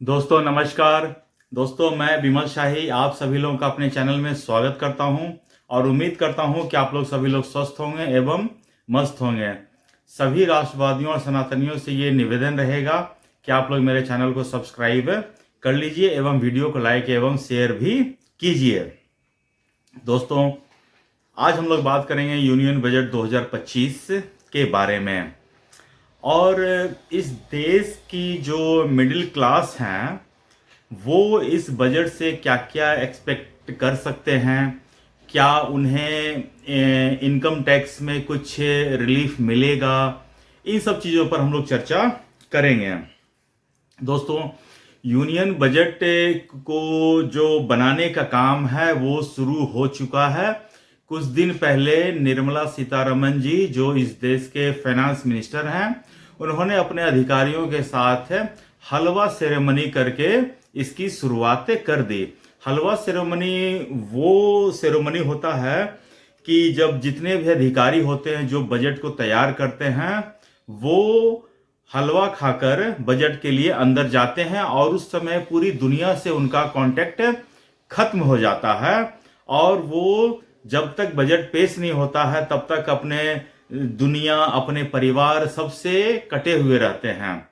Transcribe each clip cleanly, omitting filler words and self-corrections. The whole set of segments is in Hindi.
दोस्तों नमस्कार। दोस्तों मैं विमल शाही आप सभी लोगों का अपने चैनल में स्वागत करता हूं और उम्मीद करता हूं कि आप लोग सभी लोग स्वस्थ होंगे एवं मस्त होंगे। सभी राष्ट्रवादियों और सनातनियों से ये निवेदन रहेगा कि आप लोग मेरे चैनल को सब्सक्राइब कर लीजिए एवं वीडियो को लाइक एवं शेयर भी कीजिए। दोस्तों आज हम लोग बात करेंगे यूनियन बजट 2025 के बारे में। और इस देश की जो मिडिल क्लास हैं वो इस बजट से क्या क्या एक्सपेक्ट कर सकते हैं, क्या उन्हें इनकम टैक्स में कुछ रिलीफ मिलेगा, इन सब चीज़ों पर हम लोग चर्चा करेंगे। दोस्तों यूनियन बजट को जो बनाने का काम है वो शुरू हो चुका है। कुछ दिन पहले निर्मला सीतारमण जी जो इस देश के फाइनेंस मिनिस्टर हैं उन्होंने अपने अधिकारियों के साथ हलवा सेरेमनी करके इसकी शुरुआत कर दी। हलवा सेरेमनी वो सेरेमनी होता है कि जब जितने भी अधिकारी होते हैं जो बजट को तैयार करते हैं वो हलवा खाकर बजट के लिए अंदर जाते हैं और उस समय पूरी दुनिया से उनका कांटेक्ट खत्म हो जाता है और वो जब तक बजट पेश नहीं होता है तब तक अपने दुनिया अपने परिवार सबसे कटे हुए रहते हैं।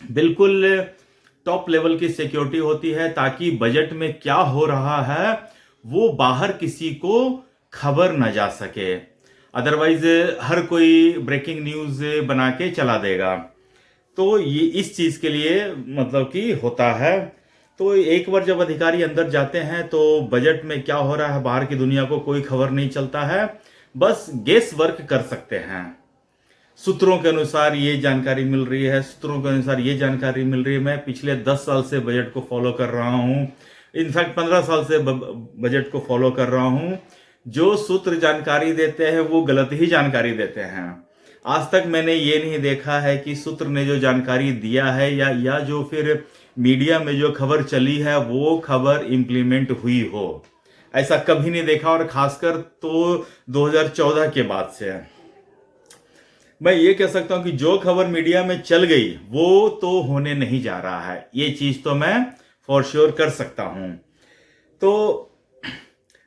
बिल्कुल टॉप लेवल की सिक्योरिटी होती है ताकि बजट में क्या हो रहा है वो बाहर किसी को खबर न जा सके, अदरवाइज हर कोई ब्रेकिंग न्यूज बना के चला देगा। तो ये इस चीज के लिए मतलब कि होता है। तो एक बार जब अधिकारी अंदर जाते हैं तो बजट में क्या हो रहा है बाहर की दुनिया को कोई खबर नहीं चलता है, बस गेस वर्क कर सकते हैं। सूत्रों के अनुसार ये जानकारी मिल रही है, सूत्रों के अनुसार ये जानकारी मिल रही है। मैं पिछले 10 साल से बजट को फॉलो कर रहा हूँ, इनफैक्ट 15 साल से बजट को फॉलो कर रहा हूँ। जो सूत्र जानकारी देते हैं वो गलत ही जानकारी देते हैं। आज तक मैंने ये नहीं देखा है कि सूत्र ने जो जानकारी दिया है या जो फिर मीडिया में जो खबर चली है वो खबर इंप्लीमेंट हुई हो, ऐसा कभी नहीं देखा। और खासकर तो 2014 के बाद से मैं ये कह सकता हूं कि जो खबर मीडिया में चल गई वो तो होने नहीं जा रहा है, ये चीज तो मैं फॉर श्योर कर सकता हूं। तो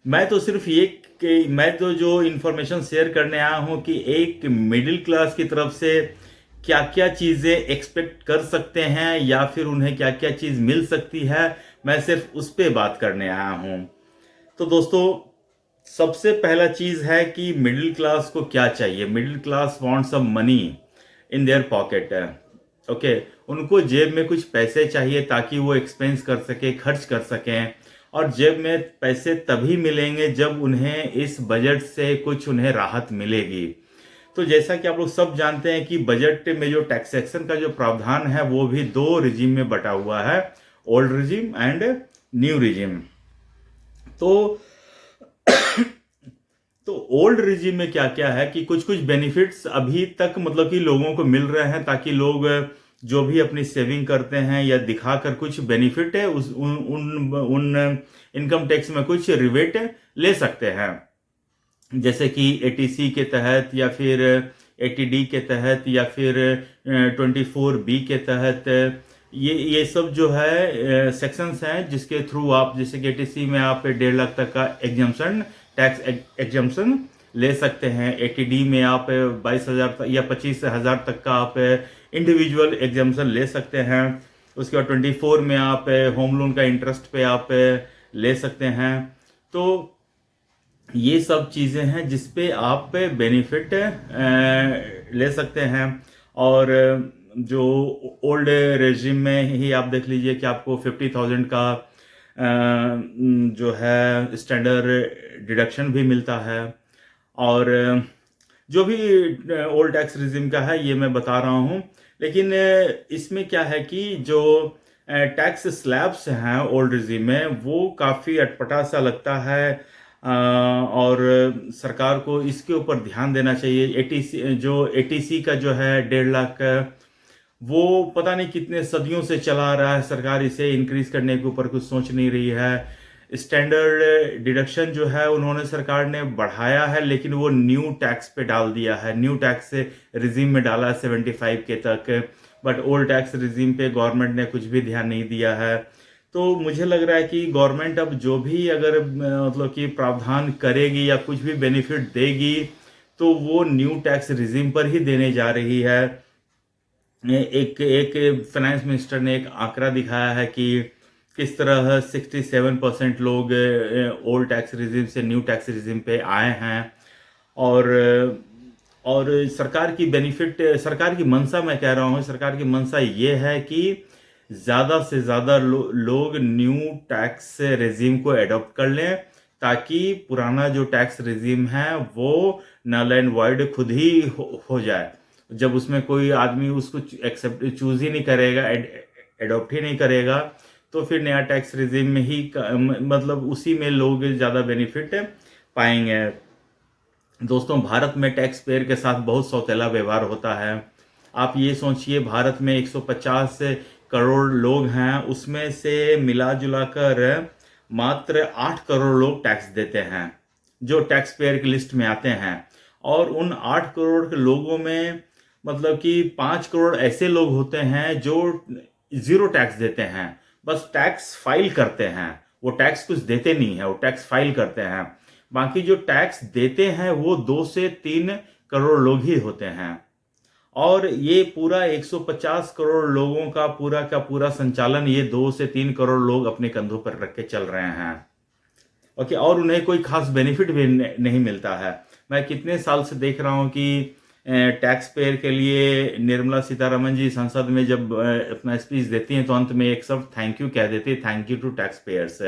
मैं तो सिर्फ ये कि मैं तो जो इंफॉर्मेशन शेयर करने आया हूं कि एक मिडिल क्लास की तरफ से क्या क्या चीजें एक्सपेक्ट कर सकते हैं या फिर उन्हें क्या क्या चीज मिल सकती है, मैं सिर्फ उस पर बात करने आया हूं। तो दोस्तों सबसे पहला चीज है कि मिडिल क्लास को क्या चाहिए। Middle class wants some money in their pocket. Okay, उनको जेब में कुछ पैसे चाहिए ताकि वो एक्सपेंस कर सके, खर्च कर सकें। और जेब में पैसे तभी मिलेंगे जब उन्हें इस बजट से कुछ उन्हें राहत मिलेगी। तो जैसा कि आप लोग सब जानते हैं कि बजट में जो टैक्सेशन का जो प्रावधान है वो भी दो रिजिम में बटा हुआ है, old regime and new regime. तो ओल्ड रिजिम में क्या क्या है कि कुछ कुछ बेनिफिट्स अभी तक मतलब कि लोगों को मिल रहे हैं ताकि लोग जो भी अपनी सेविंग करते हैं या दिखाकर कुछ बेनिफिट है उस उन इनकम टैक्स में कुछ रिबेट ले सकते हैं। जैसे कि एटीसी के तहत या फिर एटीडी के तहत या फिर 24B के तहत ये सब जो है सेक्शंस हैं जिसके थ्रू आप जैसे कि एटीसी में आप 1.5 लाख तक का एग्जम्पशन टैक्स एग्जम्पशन ले सकते हैं। एटीडी में आप 22,000 या 25,000 तक का आप इंडिविजुअल एग्जम्पशन ले सकते हैं। उसके बाद 24 में आप होम लोन का इंटरेस्ट पे आप ले सकते हैं। तो ये सब चीज़ें हैं जिसपे आप बेनिफिट ले सकते हैं। और जो ओल्ड रेजिम में ही आप देख लीजिए कि आपको 50,000 का जो है स्टैंडर्ड डिडक्शन भी मिलता है। और जो भी ओल्ड टैक्स रिजिम का है ये मैं बता रहा हूँ। लेकिन इसमें क्या है कि जो टैक्स स्लैब्स हैं ओल्ड रिजिम में वो काफ़ी अटपटा सा लगता है और सरकार को इसके ऊपर ध्यान देना चाहिए। एटीसी का जो है 1.5 लाख वो पता नहीं कितने सदियों से चला आ रहा है, सरकार इसे इंक्रीज करने के ऊपर कुछ सोच नहीं रही है। स्टैंडर्ड डिडक्शन जो है उन्होंने सरकार ने बढ़ाया है लेकिन वो न्यू टैक्स पे डाल दिया है, न्यू टैक्स रिजीम में डाला है 75 के तक। बट ओल्ड टैक्स रिजीम पे गवर्नमेंट ने कुछ भी ध्यान नहीं दिया है। तो मुझे लग रहा है कि गवर्नमेंट अब जो भी अगर मतलब कि प्रावधान करेगी या कुछ भी बेनिफिट देगी तो वो न्यू टैक्स रिजीम पर ही देने जा रही है। एक एक फाइनेंस मिनिस्टर ने एक आंकड़ा दिखाया है कि किस तरह 67% लोग ओल्ड टैक्स रिजीम से न्यू टैक्स रिजीम पे आए हैं। और और सरकार की बेनिफिट, सरकार की मंशा, मैं कह रहा हूँ सरकार की मंशा ये है कि ज़्यादा से ज़्यादा लोग न्यू टैक्स रेजिम को एडॉप्ट कर लें, ताकि पुराना जो टैक्स रेजिम है वो नल एंड वॉइड खुद ही हो जाए। जब उसमें कोई आदमी उसको एक्सेप्ट चूज ही नहीं करेगा, एडॉप्ट ही नहीं करेगा, तो फिर नया टैक्स रेजिम में ही मतलब उसी में लोग ज़्यादा बेनिफिट पाएंगे। दोस्तों, भारत में टैक्स पेयर के साथ बहुत सौतेला व्यवहार होता है। आप ये सोचिए, भारत में 150 करोड़ लोग हैं, उसमें से मिला जुला कर मात्र 8 करोड़ लोग टैक्स देते हैं जो टैक्स पेयर की लिस्ट में आते हैं। और उन 8 करोड़ के लोगों में मतलब कि 5 करोड़ ऐसे लोग होते हैं जो जीरो टैक्स देते हैं, बस टैक्स फाइल करते हैं। वो टैक्स कुछ देते नहीं है, वो टैक्स फाइल करते हैं। बाकी जो टैक्स देते हैं वो 2 से 3 करोड़ लोग ही होते हैं। और ये पूरा 150 करोड़ लोगों का पूरा संचालन ये 2 से 3 करोड़ लोग अपने कंधों पर रख के चल रहे हैं। ओके, और उन्हें कोई खास बेनिफिट भी नहीं मिलता है। मैं कितने साल से देख रहा हूं कि टैक्स पेयर के लिए निर्मला सीतारमण जी संसद में जब अपना स्पीच देती हैं तो अंत में एक शब्द थैंक यू कह देती है, thank you to tax payers.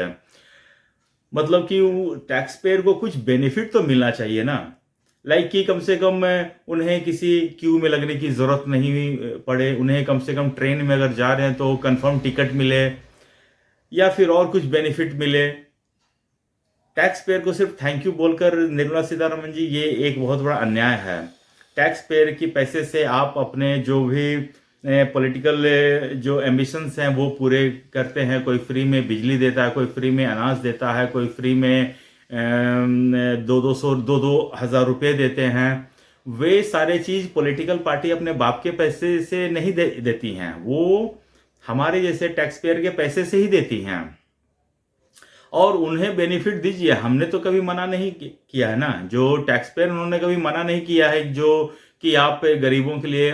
मतलब कि टैक्स पेयर को कुछ बेनिफिट तो मिलना चाहिए ना, लाइक कि कम से कम उन्हें किसी क्यू में लगने की जरूरत नहीं पड़े, उन्हें कम से कम ट्रेन में अगर जा रहे हैं तो कंफर्म टिकट मिले या फिर और कुछ बेनिफिट मिले। टैक्स पेयर को सिर्फ थैंक यू बोलकर निर्मला सीतारमण जी, ये एक बहुत बड़ा अन्याय है। टैक्स पेयर की पैसे से आप अपने जो भी पॉलिटिकल जो एम्बिशंस हैं वो पूरे करते हैं। कोई फ्री में बिजली देता है, कोई फ्री में अनाज देता है, कोई फ्री में 2,000 रुपये देते हैं। वे सारे चीज पॉलिटिकल पार्टी अपने बाप के पैसे से नहीं देती हैं, वो हमारे जैसे टैक्स पेयर के पैसे से ही देती हैं। और उन्हें बेनिफिट दीजिए, हमने तो कभी मना नहीं किया है ना। जो टैक्स पेयर, उन्होंने कभी मना नहीं किया है जो कि आप गरीबों के लिए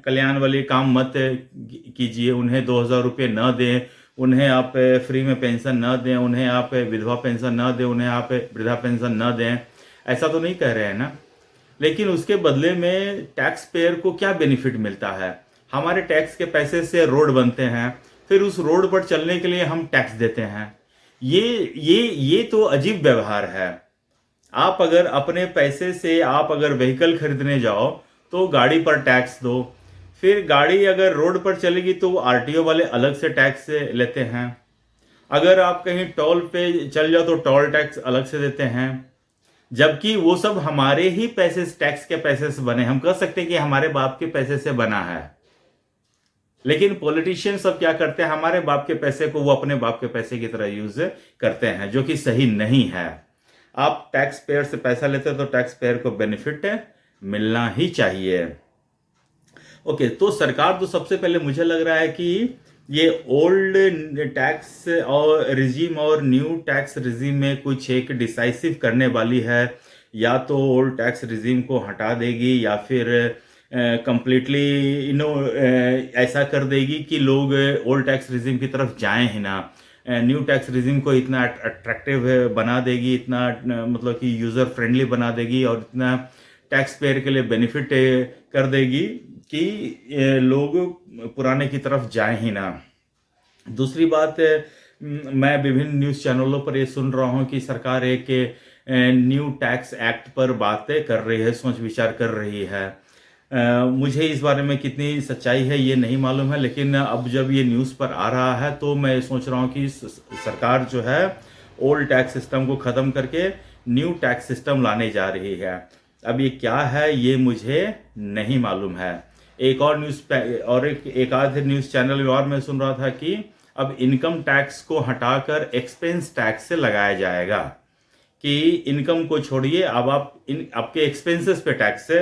कल्याण वाले काम मत कीजिए, उन्हें 2,000 रुपये न दें, उन्हें आप फ्री में पेंशन न दें, उन्हें आप विधवा पेंशन न दें, उन्हें आप वृद्धा पेंशन न दें, ऐसा तो नहीं कह रहे हैं ना। लेकिन उसके बदले में टैक्स पेयर को क्या बेनिफिट मिलता है? हमारे टैक्स के पैसे से रोड बनते हैं, फिर उस रोड पर चलने के लिए हम टैक्स देते हैं। ये तो अजीब व्यवहार है। आप अगर अपने पैसे से आप अगर व्हीकल खरीदने जाओ तो गाड़ी पर टैक्स दो, फिर गाड़ी अगर रोड पर चलेगी तो आरटीओ वाले अलग से टैक्स लेते हैं। अगर आप कहीं टोल पे चल जाओ तो टोल टैक्स अलग से देते हैं, जबकि वो सब हमारे ही पैसे, टैक्स के पैसे से बने। हम कह सकते हैं कि हमारे बाप के पैसे से बना है, लेकिन पॉलिटिशियन सब क्या करते हैं, हमारे बाप के पैसे को वो अपने बाप के पैसे की तरह यूज करते हैं, जो कि सही नहीं है। आप टैक्स पेयर से पैसा लेते हो तो टैक्स पेयर को बेनिफिट मिलना ही चाहिए। ओके, तो सरकार तो सबसे पहले मुझे लग रहा है कि ये ओल्ड टैक्स और रिजीम और न्यू टैक्स रिजीम में कुछ एक डिसाइसिव करने वाली है। या तो ओल्ड टैक्स रिजीम को हटा देगी या फिर कंप्लीटली ऐसा कर देगी कि लोग ओल्ड टैक्स रिजीम की तरफ जाएं ही ना। न्यू टैक्स रिजीम को इतना अट्रैक्टिव बना देगी, इतना मतलब कि यूजर फ्रेंडली बना देगी और इतना टैक्स पेयर के लिए बेनिफिट कर देगी कि लोग पुराने की तरफ जाएं ही ना। दूसरी बात, मैं विभिन्न न्यूज़ चैनलों पर ये सुन रहा हूँ कि सरकार एक न्यू टैक्स एक्ट पर बातें कर रही है, सोच विचार कर रही है। मुझे इस बारे में कितनी सच्चाई है ये नहीं मालूम है, लेकिन अब जब ये न्यूज़ पर आ रहा है तो मैं सोच रहा हूँ कि सरकार जो है ओल्ड टैक्स सिस्टम को ख़त्म करके न्यू टैक्स सिस्टम लाने जा रही है। अब ये क्या है ये मुझे नहीं मालूम है। एक और न्यूज़ और एक आध न्यूज़ चैनल में और मैं सुन रहा था कि अब इनकम टैक्स को हटाकर एक्सपेंस टैक्स से लगाया जाएगा, कि इनकम को छोड़िए, अब आप आपके एक्सपेंसेस पे टैक्स से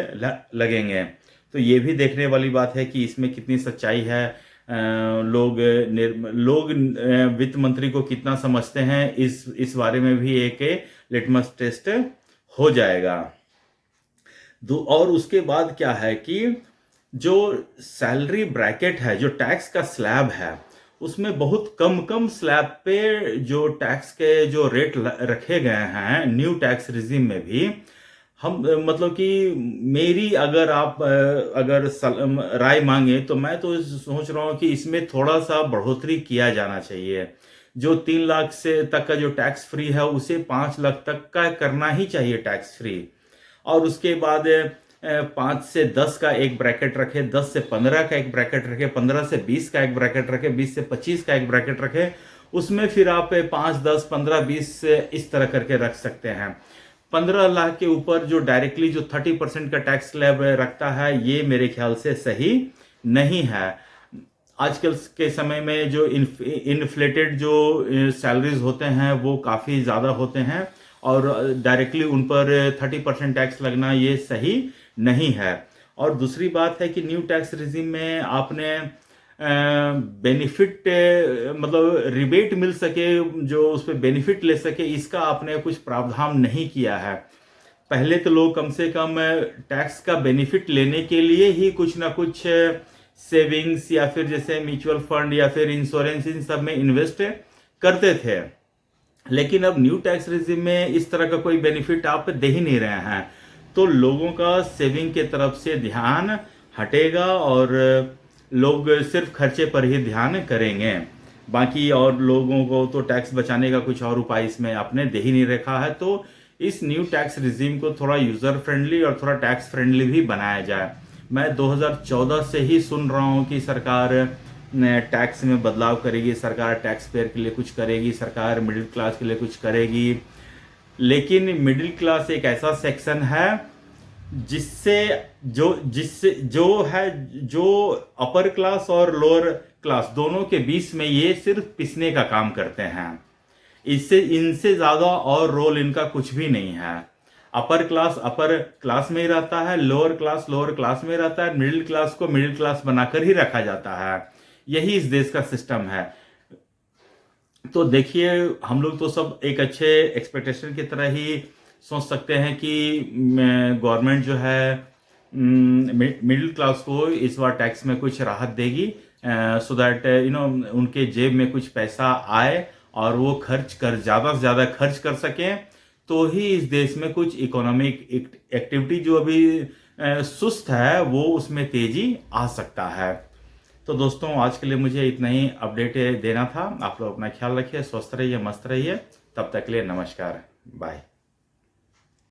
लगेंगे। तो ये भी देखने वाली बात है कि इसमें कितनी सच्चाई है। लोग वित्त मंत्री को कितना समझते हैं, इस बारे में भी एक लिटमस टेस्ट हो जाएगा। और उसके बाद क्या है कि जो सैलरी ब्रैकेट है, जो टैक्स का स्लैब है, उसमें बहुत कम स्लैब पे जो टैक्स के जो रेट रखे गए हैं न्यू टैक्स रिजीम में भी, हम मतलब कि मेरी अगर राय मांगे तो मैं तो सोच रहा हूँ कि इसमें थोड़ा सा बढ़ोतरी किया जाना चाहिए। जो 3 लाख से तक का जो टैक्स फ्री है उसे 5 लाख तक का करना ही चाहिए टैक्स फ्री। और उसके बाद 5 से 10 का एक ब्रैकेट रखे, 10 से 15 का एक ब्रैकेट रखे, 15 से 20 का एक ब्रैकेट रखे, 20 से 25 का एक ब्रैकेट रखे। उसमें फिर आप 5, 10, 15, 20 इस तरह करके रख सकते हैं। 15 लाख के ऊपर जो डायरेक्टली जो 30% का टैक्स स्लैब रखता है, ये मेरे ख्याल से सही नहीं है। आजकल के समय में जो इन्फ्लेटेड जो सैलरीज होते हैं वो काफ़ी ज़्यादा होते हैं और डायरेक्टली उन पर 30% टैक्स लगना ये सही नहीं है। और दूसरी बात है कि न्यू टैक्स रिजीम में आपने बेनिफिट मतलब रिबेट मिल सके, जो उस पर बेनिफिट ले सके, इसका आपने कुछ प्रावधान नहीं किया है। पहले तो लोग कम से कम टैक्स का बेनिफिट लेने के लिए ही कुछ ना कुछ सेविंग्स या फिर जैसे म्यूचुअल फंड या फिर इंश्योरेंस, इन सब में इन्वेस्ट करते थे। लेकिन अब न्यू टैक्स रिजीम में इस तरह का कोई बेनिफिट आप दे ही नहीं रहे हैं, तो लोगों का सेविंग के तरफ से ध्यान हटेगा और लोग सिर्फ खर्चे पर ही ध्यान करेंगे। बाकी और लोगों को तो टैक्स बचाने का कुछ और उपाय इसमें आपने दे ही नहीं रखा है। तो इस न्यू टैक्स रिजीम को थोड़ा यूजर फ्रेंडली और थोड़ा टैक्स फ्रेंडली भी बनाया जाए। मैं 2014 से ही सुन रहा हूँ कि सरकार टैक्स में बदलाव करेगी, सरकार टैक्स पेयर के लिए कुछ करेगी, सरकार मिडिल क्लास के लिए कुछ करेगी। लेकिन मिडिल क्लास एक ऐसा सेक्शन है जो अपर क्लास और लोअर क्लास दोनों के बीच में ये सिर्फ पिसने का काम करते हैं। इनसे ज्यादा और रोल इनका कुछ भी नहीं है। अपर क्लास में ही रहता है, लोअर क्लास में रहता है, मिडिल क्लास को मिडिल क्लास बनाकर ही रखा जाता है। यही इस देश का सिस्टम है। तो देखिए, हम लोग तो सब एक अच्छे एक्सपेक्टेशन की तरह ही सोच सकते हैं कि गवर्नमेंट जो है मिडिल क्लास को इस बार टैक्स में कुछ राहत देगी, सो दैट उनके जेब में कुछ पैसा आए और वो ज़्यादा से ज़्यादा खर्च कर सकें, तो ही इस देश में कुछ इकोनॉमिक एक्टिविटी जो अभी सुस्त है वो उसमें तेजी आ सकता है। तो दोस्तों, आज के लिए मुझे इतना ही अपडेट देना था। आप लोग अपना ख्याल रखिए, स्वस्थ रहिए, मस्त रहिए। तब तक के लिए नमस्कार, बाय।